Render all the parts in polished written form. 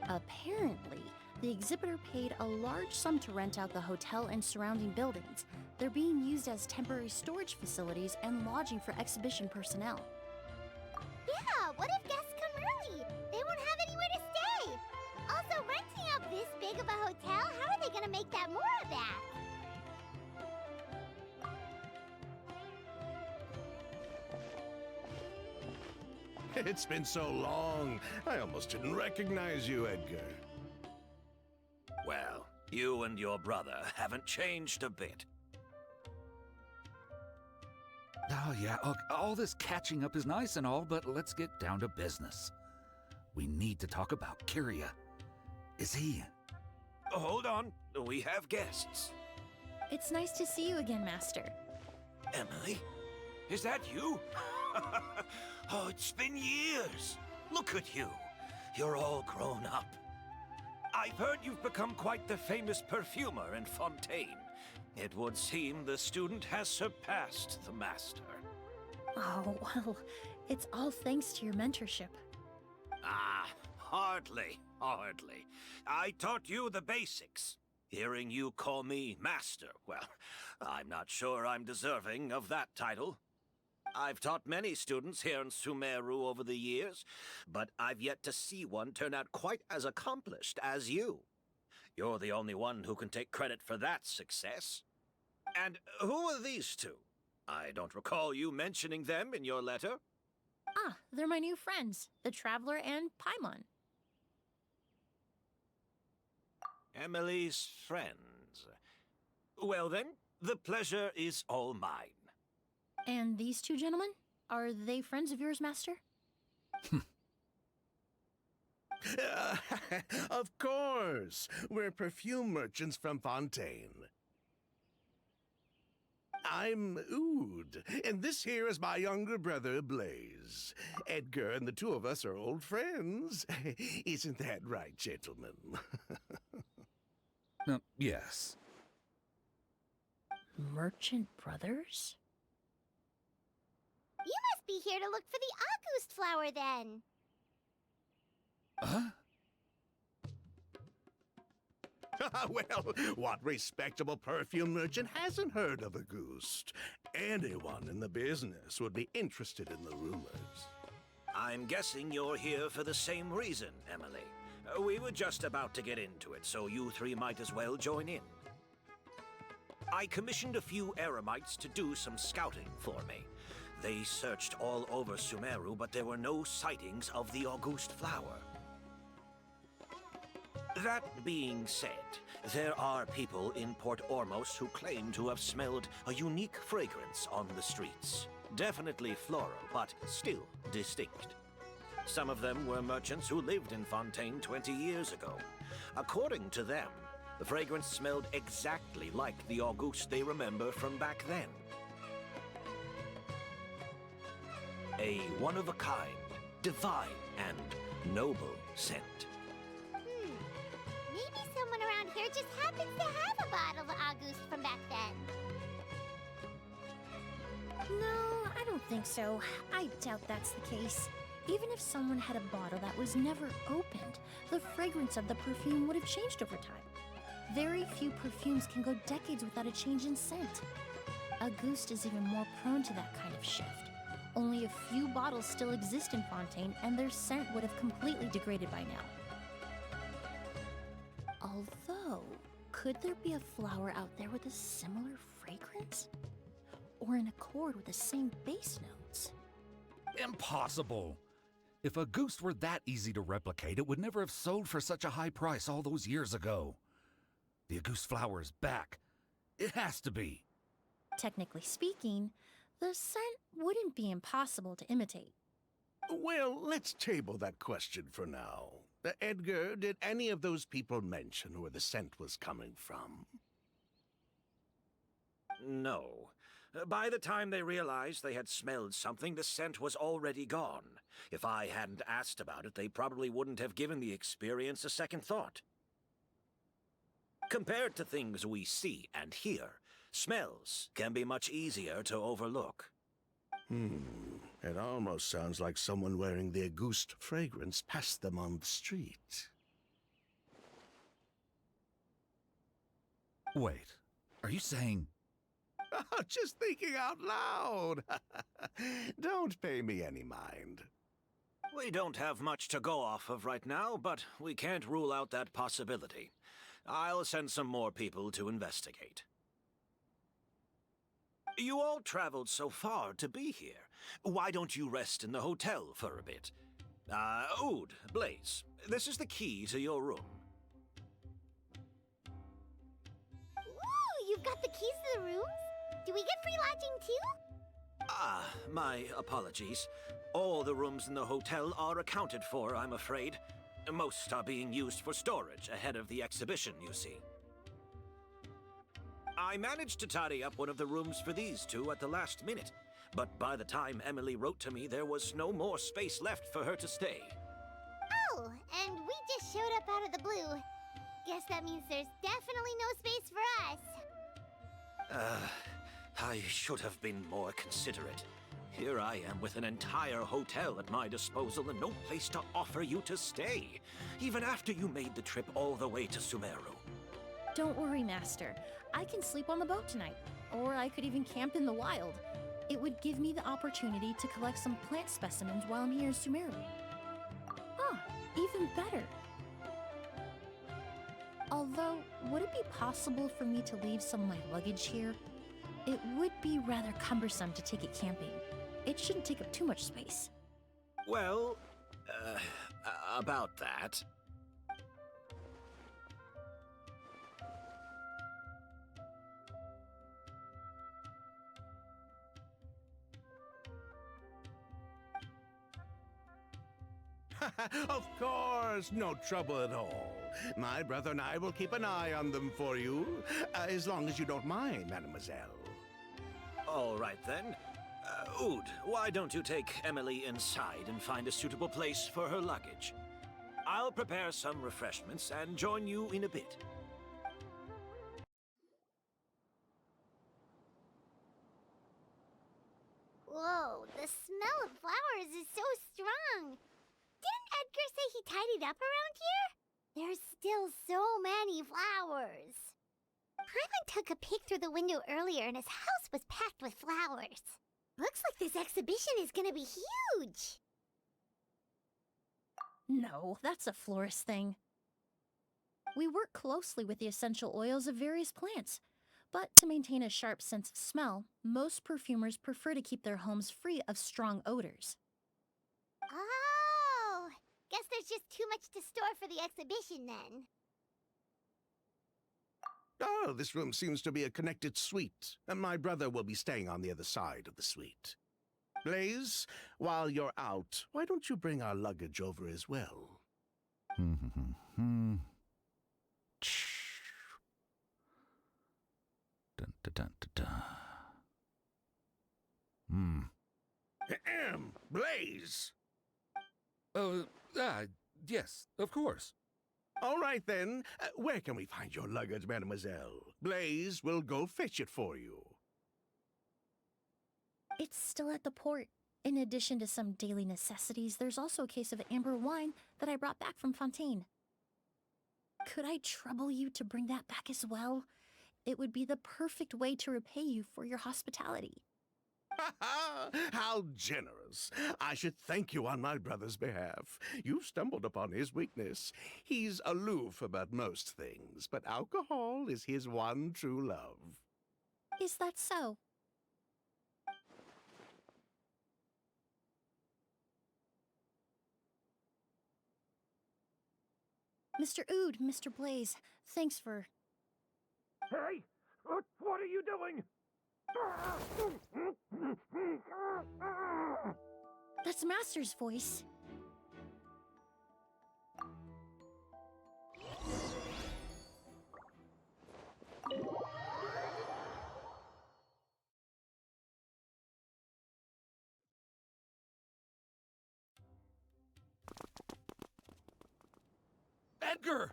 Apparently, the exhibitor paid a large sum to rent out the hotel and surrounding buildings. They're being used as temporary storage facilities and lodging for exhibition personnel. Yeah, what if guests come early? They won't have anywhere to stay. Also, renting out this big of a hotel, how are they gonna make that more of that? It's been so long, I almost didn't recognize you, Edgar. Well, you and your brother haven't changed a bit. Oh, yeah, look, all this catching up is nice and all, but let's get down to business. We need to talk about Kyria. Is he... Hold on, we have guests. It's nice to see you again, Master. Emilie? Is that you? Oh, it's been years. Look at you. You're all grown up. I've heard you've become quite the famous perfumer in Fontaine. It would seem the student has surpassed the master. Oh, well, it's all thanks to your mentorship. Ah, hardly. I taught you the basics. Hearing you call me master, well, I'm not sure I'm deserving of that title. I've taught many students here in Sumeru over the years, but I've yet to see one turn out quite as accomplished as you. You're the only one who can take credit for that success. And who are these two? I don't recall you mentioning them in your letter. Ah, they're my new friends, the Traveler and Paimon. Emilie's friends. Well then, the pleasure is all mine. And these two gentlemen? Are they friends of yours, Master? Of course! We're perfume merchants from Fontaine. I'm Oud, and this here is my younger brother, Blaze. Edgar and the two of us are old friends. Isn't that right, gentlemen? Yes. Merchant brothers? You must be here to look for the August flower then. Huh? Well, what respectable perfume merchant hasn't heard of a goose? Anyone in the business would be interested in the rumors. I'm guessing you're here for the same reason, Emilie. We were just about to get into it, so you three might as well join in. I commissioned a few eremites to do some scouting for me. They searched all over Sumeru, but there were no sightings of the August flower. That being said, there are people in Port Ormos who claim to have smelled a unique fragrance on the streets. Definitely floral, but still distinct. Some of them were merchants who lived in Fontaine 20 years ago. According to them, the fragrance smelled exactly like the August they remember from back then. A one-of-a-kind, divine, and noble scent. Maybe someone around here just happens to have a bottle of August from back then. No, I don't think so. I doubt that's the case. Even if someone had a bottle that was never opened, the fragrance of the perfume would have changed over time. Very few perfumes can go decades without a change in scent. Auguste is even more prone to that kind of shift. Only a few bottles still exist in Fontaine, and their scent would have completely degraded by now. Although, could there be a flower out there with a similar fragrance? Or in accord with the same base notes? Impossible! If a goose were that easy to replicate, it would never have sold for such a high price all those years ago. The Auguste flower is back. It has to be. Technically speaking, the scent wouldn't be impossible to imitate. Well, let's table that question for now. Edgar, did any of those people mention where the scent was coming from? No. By the time they realized they had smelled something, the scent was already gone. If I hadn't asked about it, they probably wouldn't have given the experience a second thought. Compared to things we see and hear, smells can be much easier to overlook. It almost sounds like someone wearing the Auguste fragrance passed them on the street. Wait, are you saying... Just thinking out loud. Don't pay me any mind. We don't have much to go off of right now, but we can't rule out that possibility. I'll send some more people to investigate. You all traveled so far to be here. Why don't you rest in the hotel for a bit? Oud, Blaze, this is the key to your room. Ooh, you've got the keys to the rooms? Do we get free lodging too? My apologies. All the rooms in the hotel are accounted for, I'm afraid. Most are being used for storage ahead of the exhibition, you see. I managed to tidy up one of the rooms for these two at the last minute, but by the time Emilie wrote to me, there was no more space left for her to stay. Oh, and we just showed up out of the blue. Guess that means there's definitely no space for us. I should have been more considerate. Here I am with an entire hotel at my disposal and no place to offer you to stay, even after you made the trip all the way to Sumeru. Don't worry, Master. I can sleep on the boat tonight, or I could even camp in the wild. It would give me the opportunity to collect some plant specimens while I'm here in Sumeru. Ah, even better. Although, would it be possible for me to leave some of my luggage here? It would be rather cumbersome to take it camping. It shouldn't take up too much space. Well, about that. Of course, no trouble at all. My brother and I will keep an eye on them for you, as long as you don't mind, mademoiselle. All right then. Oud, why don't you take Emilie inside and find a suitable place for her luggage? I'll prepare some refreshments and join you in a bit. Whoa, the smell of flowers is so strong. Didn't Edgar say he tidied up around here? There's still so many flowers. Paimon took a peek through the window earlier and his house was packed with flowers. Looks like this exhibition is gonna be huge. No, that's a florist thing. We work closely with the essential oils of various plants, but to maintain a sharp sense of smell, most perfumers prefer to keep their homes free of strong odors. Oh, guess there's just too much to store for the exhibition then. Oh, this room seems to be a connected suite, and my brother will be staying on the other side of the suite. Blaze, while you're out, why don't you bring our luggage over as well? Dun, dun, dun, dun, dun. Ahem, Blaze! Yes, of course. All right then, where can we find your luggage, mademoiselle? Blaze will go fetch it for you. It's still at the port. In addition to some daily necessities, there's also a case of amber wine that I brought back from Fontaine. Could I trouble you to bring that back as well? It would be the perfect way to repay you for your hospitality. How generous! I should thank you on my brother's behalf. You stumbled upon his weakness. He's aloof about most things, but alcohol is his one true love. Is that so? Mr. Oud, Mr. Blaze, thanks for... Hey! What are you doing? That's Master's voice. Edgar!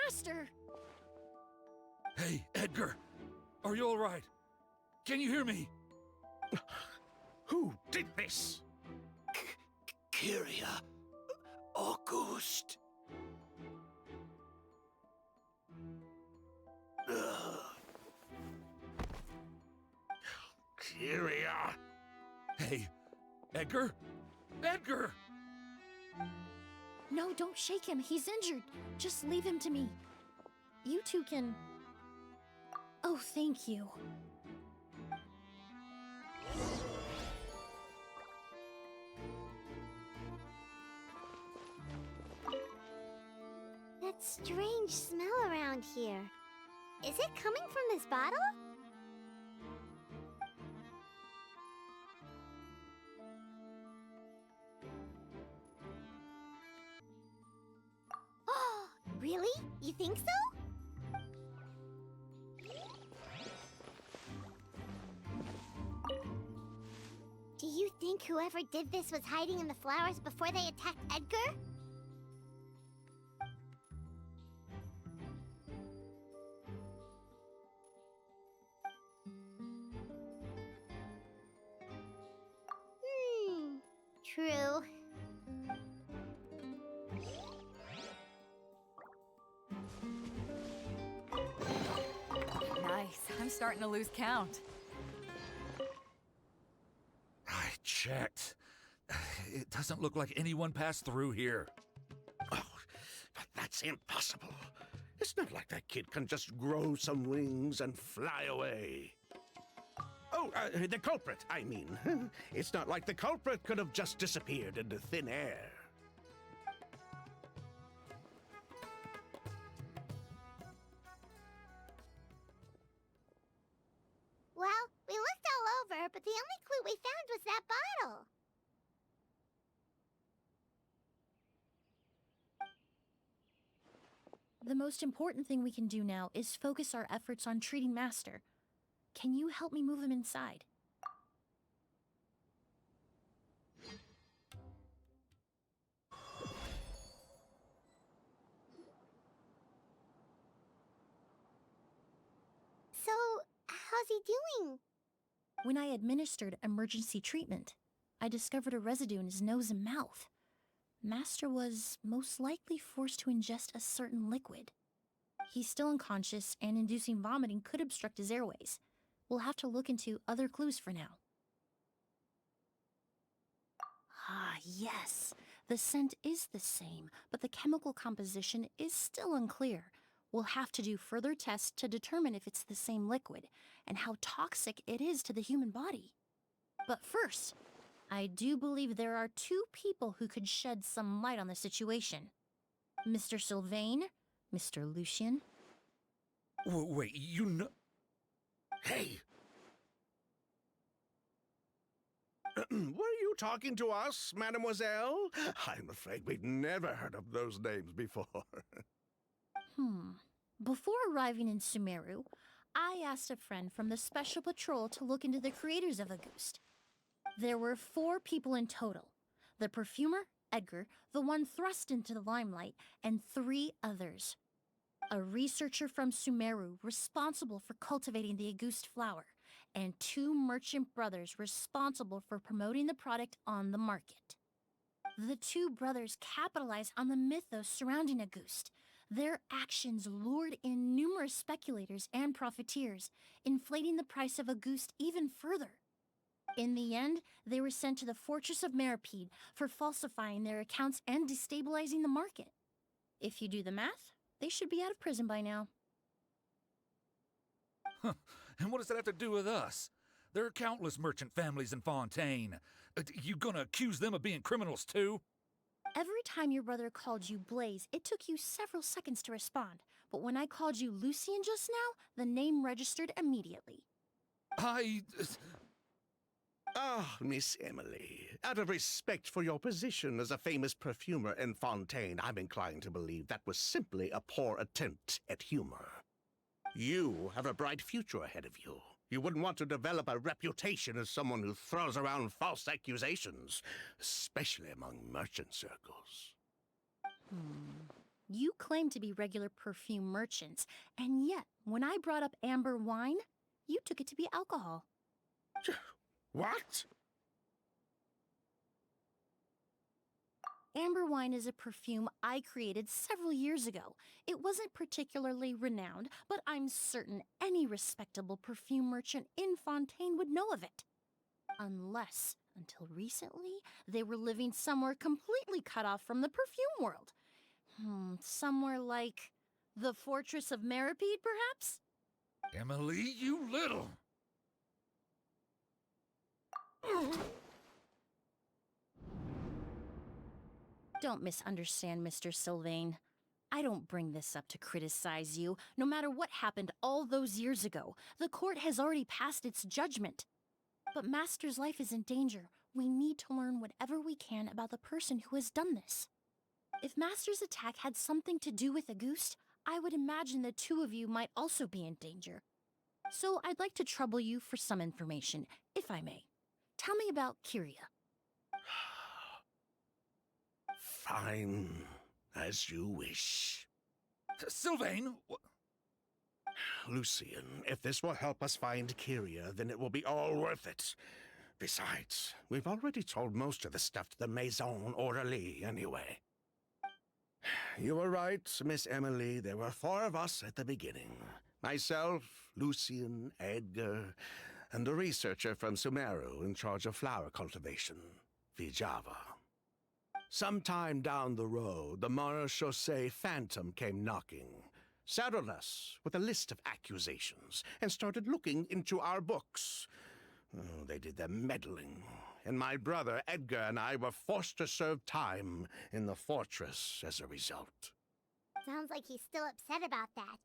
Master! Hey, Edgar! Are you all right? Can you hear me? Who did this? Kyria. August. Hey, Edgar? Edgar! No, don't shake him. He's injured. Just leave him to me. You two can... Oh, thank you. That strange smell around here. Is it coming from this bottle? Oh, really? You think so? Do you think whoever did this was hiding in the flowers before they attacked Edgar? True. Nice. I'm starting to lose count. I checked. It doesn't look like anyone passed through here. Oh, but that's impossible. It's not like that kid can just grow some wings and fly away. Oh, the culprit, I mean. It's not like the culprit could have just disappeared into thin air. Well, we looked all over, but the only clue we found was that bottle. The most important thing we can do now is focus our efforts on treating Master. Can you help me move him inside? So, how's he doing? When I administered emergency treatment, I discovered a residue in his nose and mouth. Master was most likely forced to ingest a certain liquid. He's still unconscious, and inducing vomiting could obstruct his airways. We'll have to look into other clues for now. Ah, yes. The scent is the same, but the chemical composition is still unclear. We'll have to do further tests to determine if it's the same liquid, and how toxic it is to the human body. But first, I do believe there are two people who could shed some light on the situation. Mr. Sylvain, Mr. Lucien. Wait, you know... Hey! Were you talking to us, mademoiselle? I'm afraid we've never heard of those names before. Before arriving in Sumeru, I asked a friend from the Special Patrol to look into the creators of Auguste. There were 4 people in total. The perfumer, Edgar, the one thrust into the limelight, and 3 others. A researcher from Sumeru responsible for cultivating the Auguste flower, and 2 merchant brothers responsible for promoting the product on the market. The 2 brothers capitalized on the mythos surrounding Auguste. Their actions lured in numerous speculators and profiteers, inflating the price of Auguste even further. In the end, they were sent to the Fortress of Meripede for falsifying their accounts and destabilizing the market. If you do the math, they should be out of prison by now. And what does that have to do with us? There are countless merchant families in Fontaine. You gonna accuse them of being criminals too? Every time your brother called you Blaze, it took you several seconds to respond. But when I called you Lucien just now, the name registered immediately. Ah, Miss Emilie, out of respect for your position as a famous perfumer in Fontaine, I'm inclined to believe that was simply a poor attempt at humor. You have a bright future ahead of you. You wouldn't want to develop a reputation as someone who throws around false accusations, especially among merchant circles. You claim to be regular perfume merchants, and yet, when I brought up amber wine, you took it to be alcohol. What? Amber wine is a perfume I created several years ago. It wasn't particularly renowned, but I'm certain any respectable perfume merchant in Fontaine would know of it. Unless, until recently, they were living somewhere completely cut off from the perfume world. Somewhere like the Fortress of Meripede, perhaps? Emily, you little... Don't misunderstand, Mr. Sylvain. I don't bring this up to criticize you. No matter what happened all those years ago, the court has already passed its judgment. But Master's life is in danger. We need to learn whatever we can about the person who has done this. If Master's attack had something to do with Auguste, I would imagine the two of you might also be in danger. So I'd like to trouble you for some information, if I may. Tell me about Kyria. Fine, as you wish. Sylvain, Lucian, if this will help us find Kyria, then it will be all worth it. Besides, we've already told most of the stuff to the Maison Orderly anyway. You were right, Miss Emilie. There were 4 of us at the beginning. Myself, Lucian, Edgar, and the researcher from Sumeru in charge of flower cultivation, Vijava. Sometime down the road, the Marechaussee Phantom came knocking, saddled us with a list of accusations, and started looking into our books. Oh, they did their meddling, and my brother Edgar and I were forced to serve time in the fortress as a result. Sounds like he's still upset about that.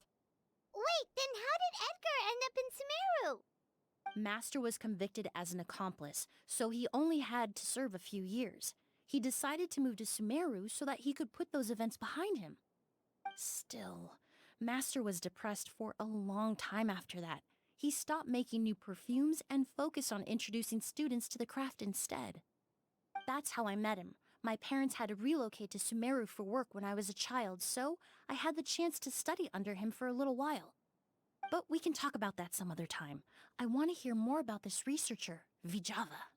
Wait, then how did Edgar end up in Sumeru? Master was convicted as an accomplice, so he only had to serve a few years. He decided to move to Sumeru so that he could put those events behind him. Still, Master was depressed for a long time after that. He stopped making new perfumes and focused on introducing students to the craft instead. That's how I met him. My parents had to relocate to Sumeru for work when I was a child, so I had the chance to study under him for a little while. But we can talk about that some other time. I want to hear more about this researcher, Vijava.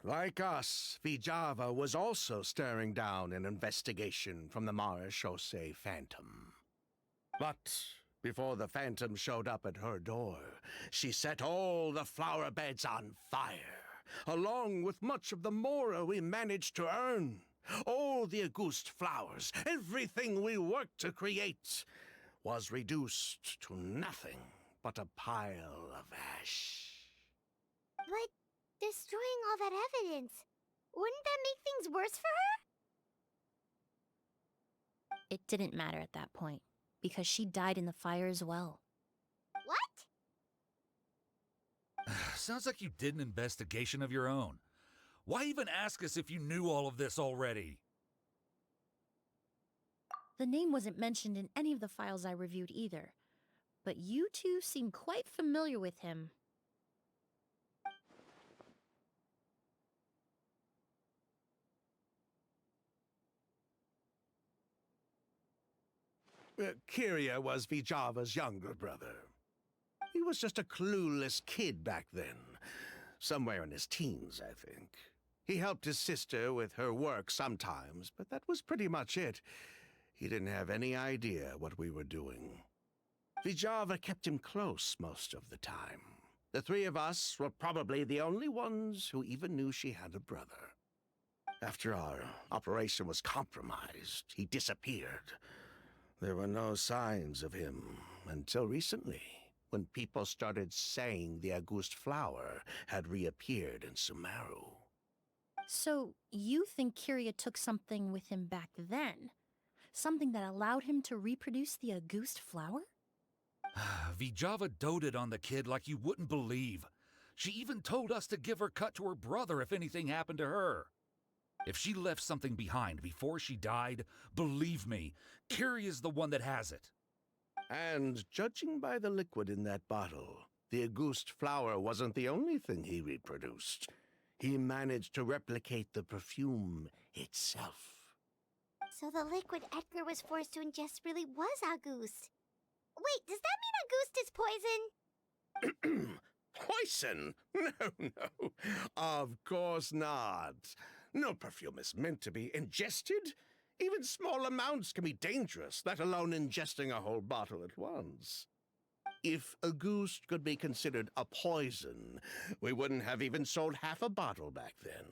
Like us, Vijava was also staring down an investigation from the Marechaussee Phantom. But before the Phantom showed up at her door, she set all the flower beds on fire, along with much of the mora we managed to earn. All the Auguste flowers, everything we worked to create, was reduced to nothing but a pile of ash. But destroying all that evidence, wouldn't that make things worse for her? It didn't matter at that point, because she died in the fire as well. What? sounds like you did an investigation of your own. Why even ask us if you knew all of this already? The name wasn't mentioned in any of the files I reviewed either, but you two seem quite familiar with him. Kyria was Vijava's younger brother. He was just a clueless kid back then. Somewhere in his teens, I think. He helped his sister with her work sometimes, but that was pretty much it. He didn't have any idea what we were doing. Vijava kept him close most of the time. The 3 of us were probably the only ones who even knew she had a brother. After our operation was compromised, he disappeared. There were no signs of him until recently, when people started saying the Auguste flower had reappeared in Sumeru. So, you think Kyria took something with him back then? Something that allowed him to reproduce the Auguste flower? Vijava doted on the kid like you wouldn't believe. She even told us to give her cut to her brother if anything happened to her. If she left something behind before she died, believe me, Kyria's the one that has it. And judging by the liquid in that bottle, the Auguste flower wasn't the only thing he reproduced. He managed to replicate the perfume itself. So the liquid Edgar was forced to ingest really was Auguste. Wait, does that mean Auguste is poison? Poison? No. Of course not. No perfume is meant to be ingested. Even small amounts can be dangerous, let alone ingesting a whole bottle at once. If a goose could be considered a poison, we wouldn't have even sold half a bottle back then.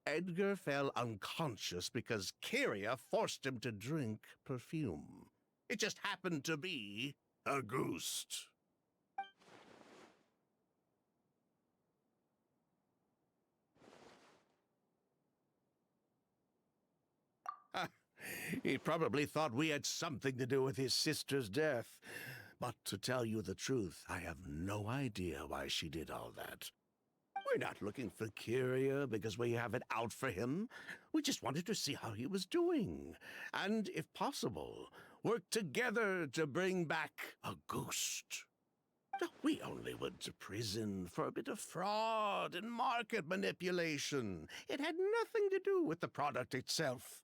Edgar fell unconscious because Kyria forced him to drink perfume. It just happened to be a goose. He probably thought we had something to do with his sister's death. But to tell you the truth, I have no idea why she did all that. We're not looking for Kyria because we have it out for him. We just wanted to see how he was doing. And, if possible, work together to bring back a ghost. We only went to prison for a bit of fraud and market manipulation. It had nothing to do with the product itself.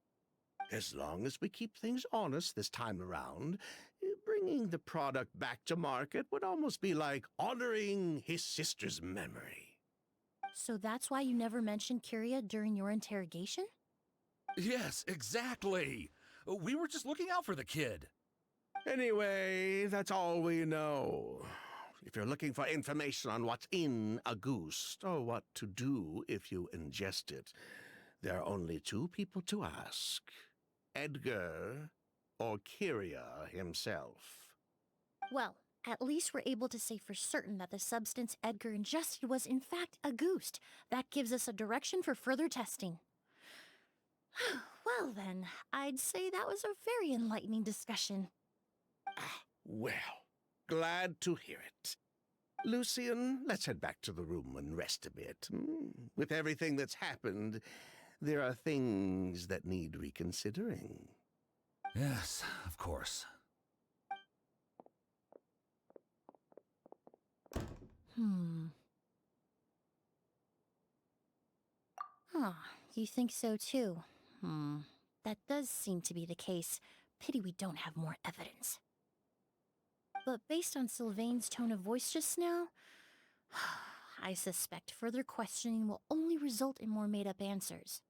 As long as we keep things honest this time around, bringing the product back to market would almost be like honoring his sister's memory. So that's why you never mentioned Kyria during your interrogation? Yes, exactly. We were just looking out for the kid. Anyway, that's all we know. If you're looking for information on what's in a goose, or what to do if you ingest it, there are only two people to ask. Edgar or Kyria himself. Well, at least we're able to say for certain that the substance Edgar ingested was in fact a goose. That gives us a direction for further testing. Well then, I'd say that was a very enlightening discussion. Well, glad to hear it. Lucian, let's head back to the room and rest a bit. With everything that's happened, there are things that need reconsidering. Yes, of course. You think so too? That does seem to be the case. Pity we don't have more evidence. But based on Sylvain's tone of voice just now, I suspect further questioning will only result in more made-up answers.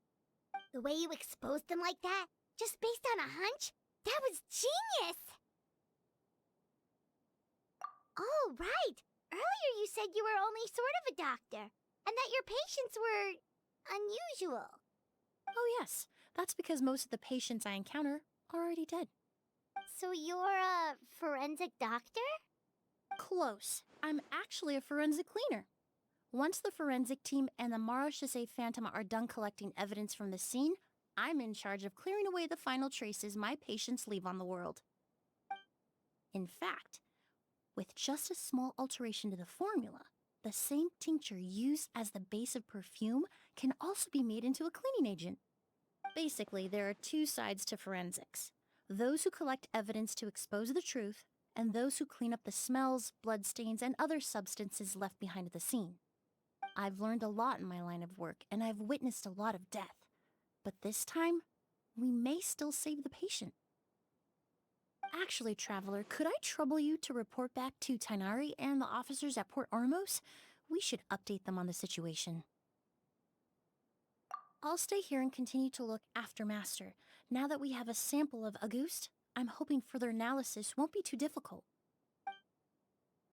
The way you exposed them like that, just based on a hunch, that was genius! Oh, right! Earlier you said you were only sort of a doctor, and that your patients were unusual. Oh yes, that's because most of the patients I encounter are already dead. So you're a forensic doctor? Close. I'm actually a forensic cleaner. Once the forensic team and the Marachese Phantom are done collecting evidence from the scene, I'm in charge of clearing away the final traces my patients leave on the world. In fact, with just a small alteration to the formula, the same tincture used as the base of perfume can also be made into a cleaning agent. Basically, there are two sides to forensics. Those who collect evidence to expose the truth, and those who clean up the smells, bloodstains, and other substances left behind at the scene. I've learned a lot in my line of work, and I've witnessed a lot of death. But this time, we may still save the patient. Actually, Traveler, could I trouble you to report back to Tainari and the officers at Port Ormos? We should update them on the situation. I'll stay here and continue to look after Master. Now that we have a sample of Auguste, I'm hoping further analysis won't be too difficult.